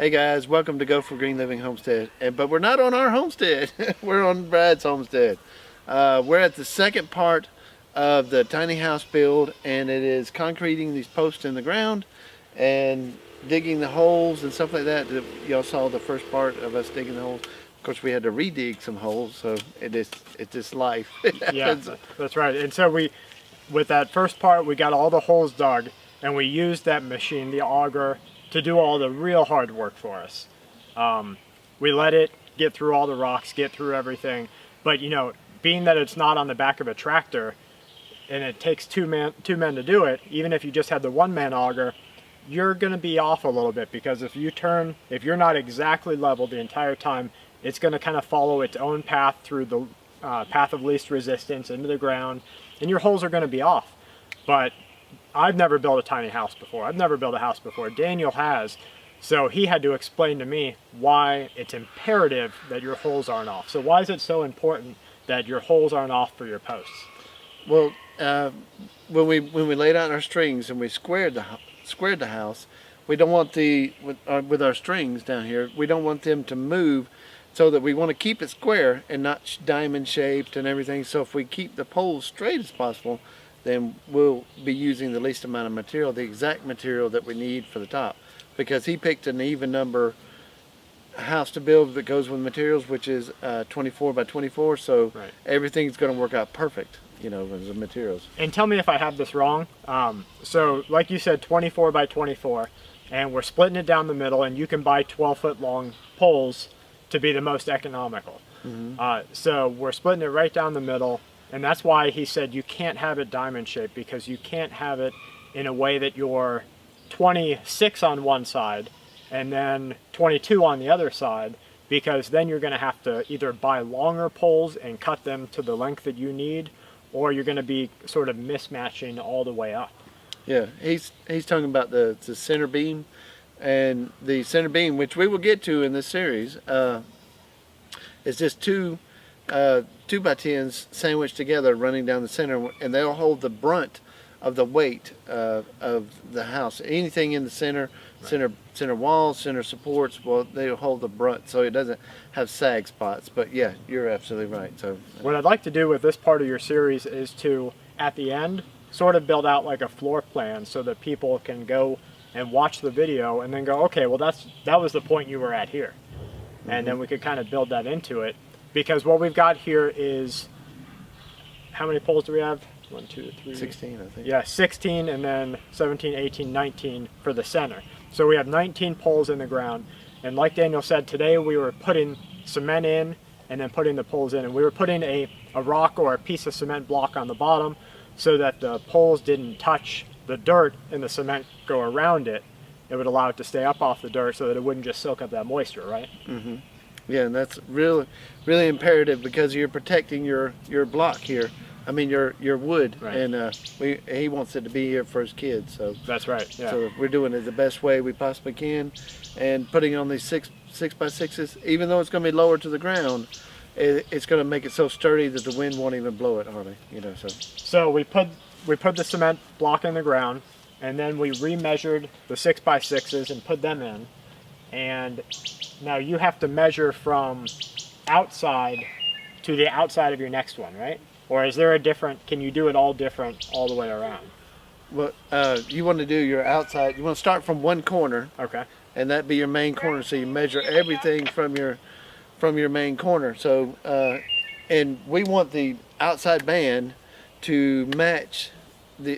Hey guys, welcome to Go for Green Living Homestead. But we're not on our homestead. We're on Brad's homestead. We're at the second part of the tiny house build, and it is concreting these posts in the ground and digging the holes and stuff like that. Y'all saw the first part of us digging the holes. Of course, we had to re-dig some holes, so it's just life. Yeah, that's right. And so with that first part, we got all the holes dug, and we used that machine, the auger, to do all the real hard work for us. We let it get through all the rocks, get through everything. But you know, being that it's not on the back of a tractor, and it takes two men to do it, even if you just had the one-man auger, you're going to be off a little bit, because if you're not exactly level the entire time, it's going to kind of follow its own path through the path of least resistance into the ground, and your holes are going to be off. But I've never built a tiny house before. I've never built a house before. Daniel has. So he had to explain to me why it's imperative that your holes aren't off. So why is it so important that your holes aren't off for your posts? Well, when we laid out our strings and we squared the house, we don't want with our strings down here, we don't want them to move, so that we want to keep it square and not diamond shaped and everything. So if we keep the poles straight as possible, then we'll be using the least amount of material, the exact material that we need for the top. Because he picked an even number house to build that goes with materials, which is 24 by 24, so right. Everything's going to work out perfect, you know, with the materials. And tell me if I have this wrong. So like you said, 24 by 24, and we're splitting it down the middle, and you can buy 12-foot long poles to be the most economical. Mm-hmm. So we're splitting it right down the middle. And that's why he said you can't have it diamond shaped, because you can't have it in a way that you're 26 on one side and then 22 on the other side, because then you're going to have to either buy longer poles and cut them to the length that you need, or you're going to be sort of mismatching all the way up. Yeah, he's talking about the center beam, and the center beam, which we will get to in this series, is just two 2x10s sandwiched together running down the center, and they'll hold the brunt of the weight of the house. Anything in the center, right. center walls, center supports, well, they'll hold the brunt, so it doesn't have sag spots. But yeah, you're absolutely right. So what I'd like to do with this part of your series is to, at the end, sort of build out like a floor plan, so that people can go and watch the video and then go, okay, well that was the point you were at here. Mm-hmm. And then we could kind of build that into it. Because what we've got here is, how many poles do we have? 1, 2, 3. 16, I think. Yeah, 16, and then 17, 18, 19 for the center. So we have 19 poles in the ground. And like Daniel said, today we were putting cement in and then putting the poles in. And we were putting a rock or a piece of cement block on the bottom so that the poles didn't touch the dirt and the cement go around it. It would allow it to stay up off the dirt so that it wouldn't just soak up that moisture, right? Mm-hmm. Yeah, and that's really imperative, because you're protecting your block here. I mean your wood, right. And he wants it to be here for his kids. So that's right. Yeah. So we're doing it the best way we possibly can, and putting on these 6x6s, even though it's going to be lower to the ground, it's going to make it so sturdy that the wind won't even blow it hardly. You know, so we put the cement block in the ground, and then we remeasured the 6x6s and put them in, and now you have to measure from outside to the outside of your next one, right? Or is there can you do it all different all the way around? Well, you want to do your outside, you want to start from one corner. Okay. And that be your main corner, so you measure everything from your main corner. So, and we want the outside band to match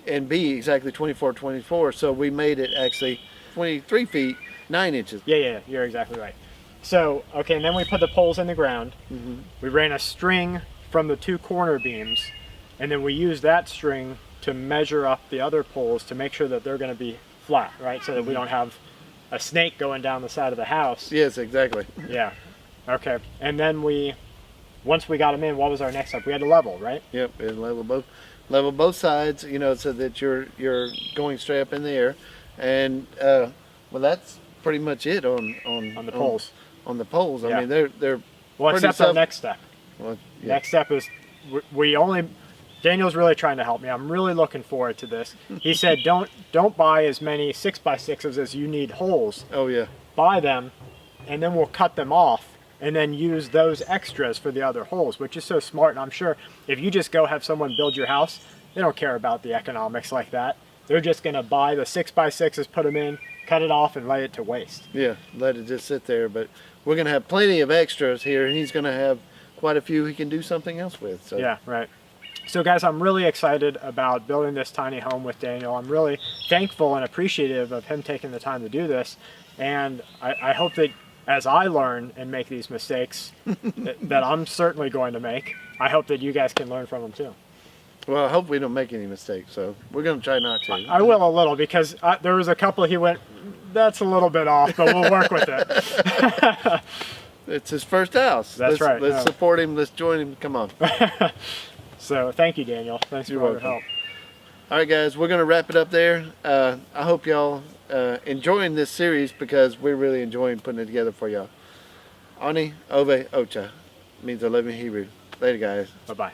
and be exactly 24, so we made it actually 23 feet, 9 inches. Yeah, you're exactly right. So, okay, and then we put the poles in the ground. Mm-hmm. We ran a string from the two corner beams, and then we used that string to measure up the other poles to make sure that they're going to be flat, right? So that we don't have a snake going down the side of the house. Yes, exactly. Yeah. Okay. And then once we got them in, what was our next step? We had to level, right? Yep, and level both sides, you know, so that you're going straight up in the air. And well, that's pretty much it on the poles. On the poles. Yeah. I mean, they're well, except our next step. Well, yeah. Next step is Daniel's really trying to help me. I'm really looking forward to this. He said, don't buy as many 6x6s as you need holes. Oh yeah. buy them, and then we'll cut them off and then use those extras for the other holes, which is so smart. And I'm sure if you just go have someone build your house, they don't care about the economics like that. They're just going to buy the 6x6s, put them in, cut it off, and lay it to waste. Yeah, let it just sit there. But we're going to have plenty of extras here, and he's going to have quite a few he can do something else with. So. Yeah, right. So guys, I'm really excited about building this tiny home with Daniel. I'm really thankful and appreciative of him taking the time to do this. And I hope that as I learn and make these mistakes that I'm certainly going to make, I hope that you guys can learn from them too. Well, I hope we don't make any mistakes, so we're going to try not to. I will a little, because there was a couple he went, that's a little bit off, but we'll work with it. It's his first house. That's right. Let's support him. Let's join him. Come on. So thank you, Daniel. Thanks for all your help. All right, guys, we're going to wrap it up there. I hope y'all enjoying this series, because we're really enjoying putting it together for y'all. Ani Ove Ocha means I love you in Hebrew. Later, guys. Bye-bye.